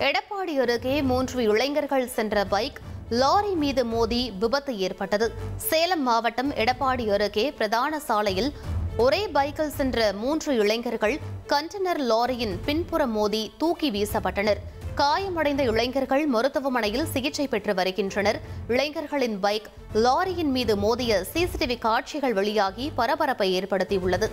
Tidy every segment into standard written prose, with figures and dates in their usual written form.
எடப்பாடி அருகே 3 இளைஞர்கள் சென்ற பைக் லாரி மீது மோதி விபத்து ஏற்பட்டது. சேலம் மாவட்டம் எடப்பாடி அருகே பிரதான சாலையில் ஒரே பைக்கில் சென்ற 3 இளைஞர்கள் கண்டெய்னர் லாரியின் பின்புறம் மோதி தூக்கி வீசப்பட்டனர். காயமடைந்த இளைஞர்கள் மருத்துவமனையில் சிகிச்சை பெற்று வருகின்றனர். இளைஞர்களின் பைக் லாரியின் மீது மோதிய சிசிடிவி காட்சிகள் வெளியாகி பரபரப்பை ஏற்படுத்தியுள்ளது.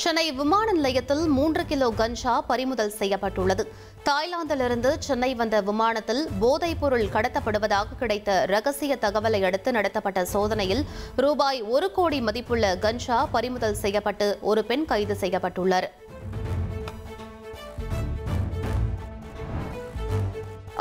சென்னை விமான நிலையத்தில் 3 கிலோ கஞ்சா பறிமுதல் செய்யப்பட்டுள்ளது. தாய்லாந்திலிருந்து சென்னை வந்த விமானத்தில் போதைப் பொருள் கடத்தப்படுவதாக கிடைத்த ரகசிய தகவலை அடுத்து நடத்தப்பட்ட சோதனையில் ரூபாய் 1 கோடி மதிப்புள்ள கஞ்சா பறிமுதல் செய்யப்பட்டு ஒரு பெண் கைது செய்யப்பட்டுள்ளார்.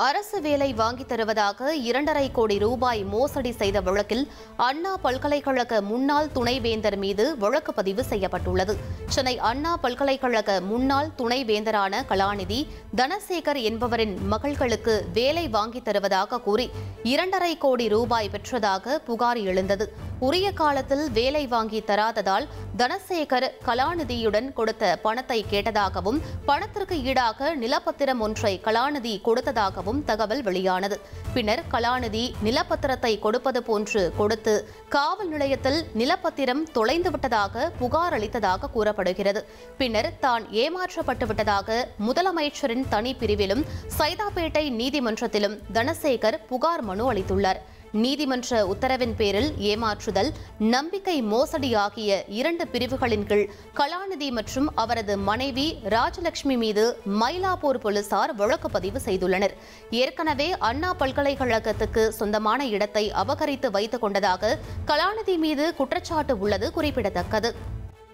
அரசு வேலை வாங்கித் தருவதாக 2.5 கோடி ரூபாய் மோசடி செய்த வழக்கில் அண்ணா பல்கலைக்கழக முன்னாள் துணைவேந்தர் மீது வழக்கு பதிவு செய்யப்பட்டுள்ளது. சென்னை அண்ணா பல்கலைக்கழக முன்னாள் துணைவேந்தரான கலாநிதி தனசேகர் என்பவரின் மகள்களுக்கு வேலை வாங்கித் தருவதாக கூறி 2.5 கோடி ரூபாய் பெற்றதாக புகார் எழுந்தது. உரிய காலத்தில் வேலை வாங்கி தராததால் தனசேகர் கலாநிதியுடன் கொடுத்த பணத்தை கேட்டதாகவும் பணத்திற்கு ஈடாக நிலப்பத்திரம் ஒன்றை கலாநிதி கொடுத்ததாகவும் தகவல் வெளியானது. பின்னர் கலாநிதி நிலப்பத்திரத்தை கொடுப்பது போன்று கொடுத்து காவல் நிலையத்தில் நிலப்பத்திரம் தொலைந்துவிட்டதாக புகார் அளித்ததாக கூறப்படுகிறது. பின்னர் தான் ஏமாற்றப்பட்டு விட்டதாக முதலமைச்சரின் தனி பிரிவிலும் சைதாப்பேட்டை நீதிமன்றத்திலும் தனசேகர் புகார் மனு அளித்துள்ளார். நீதிமன்ற உத்தரவின் பேரில் ஏமாற்றுதல், நம்பிக்கை மோசடி ஆகிய 2 பிரிவுகளின் கீழ் கலாநிதி மற்றும் அவரது மனைவி ராஜலட்சுமி மீது மயிலாப்பூர் போலீசார் வழக்கு பதிவு செய்துள்ளனர். ஏற்கனவே அண்ணா பல்கலைக்கழகத்துக்கு சொந்தமான இடத்தை அபகரித்து வைத்துக் கொண்டதாக கலாநிதி மீது குற்றச்சாட்டு உள்ளது குறிப்பிடத்தக்கது.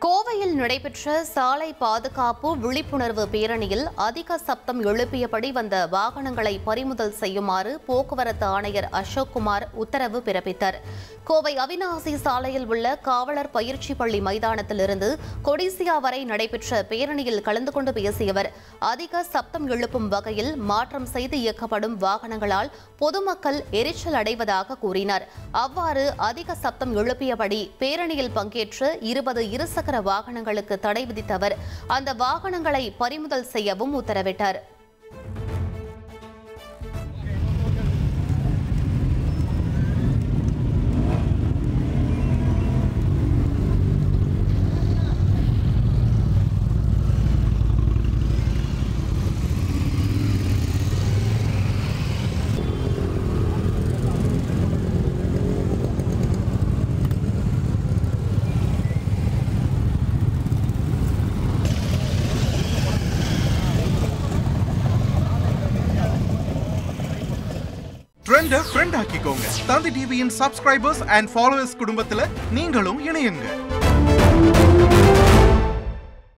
கோவையில் நடைபெற்ற சாலை பாதுகாப்பு விழிப்புணர்வு பேரணியில் அதிக சப்தம் எழுப்பியபடி வந்த வாகனங்களை பறிமுதல் செய்யுமாறு போக்குவரத்து ஆணையர் அசோக்குமார் உத்தரவு பிறப்பித்தார். கோவை அவிநாசி சாலையில் உள்ள காவலர் பயிற்சி பள்ளி மைதானத்திலிருந்து கொடிசியா வரை நடைபெற்ற பேரணியில் கலந்து கொண்டு பேசிய அவர், அதிக சப்தம் எழுப்பும் வகையில் மாற்றம் செய்து இயக்கப்படும் வாகனங்களால் பொதுமக்கள் எரிச்சல் அடைவதாக கூறினார். அவ்வாறு அதிக சப்தம் எழுப்பியபடி பேரணியில் பங்கேற்ற 20 இருசக்கர வாகனங்களுக்கு தடை விதித்தவர் அந்த வாகனங்களை பறிமுதல் செய்யவும் உத்தரவிட்டார். ஃப்ரெண்ட் ஆக்கிக்கோங்க. தந்தி டிவியின் சப்ஸ்கிரைபர்ஸ் அண்ட் ஃபாலோவர்ஸ் குடும்பத்துல நீங்களும் இணையுங்க.